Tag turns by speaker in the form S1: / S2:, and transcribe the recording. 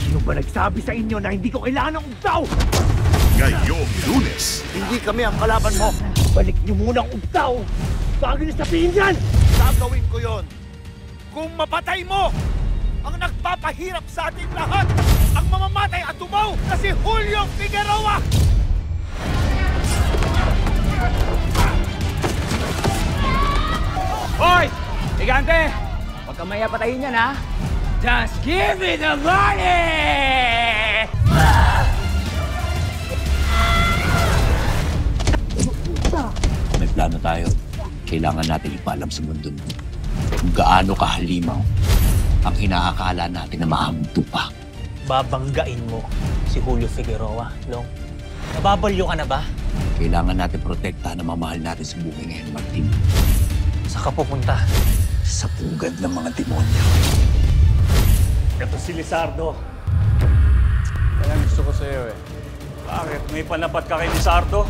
S1: Sino ba nagsabi sa inyo na hindi ko kailangan ng ugtaw?
S2: Ngayong Lunes,
S1: Hindi kami ang kalaban mo. Balik niyo muna ang ugtaw. Bago niyo sabihin yan!
S3: Gagawin ko yon. Kung mapatay mo ang nagpapahirap sa ating lahat, ang mamamatay at tumaw na si Julio Figueroa!
S4: Hoy! Higante! Huwag kang maya patayin yan, ha? Just give me the money!
S5: May plano tayo. Kailangan natin ipaalam sa mundo kung gaano kahalimaw ang inaakala natin na mahamto pa.
S6: Babanggain mo si Julio Figueroa, Long. Nababalyo ka na ba?
S5: Kailangan natin protektahan ang mamahal natin sa buhay ngayon, Martin.
S6: Saan ka pupunta?
S5: Sa pugad ng mga demonyo.
S3: Ito si Lizardo.
S7: Kaya gusto ko sa'yo eh.
S3: Bakit? May panapat ka kay Lizardo?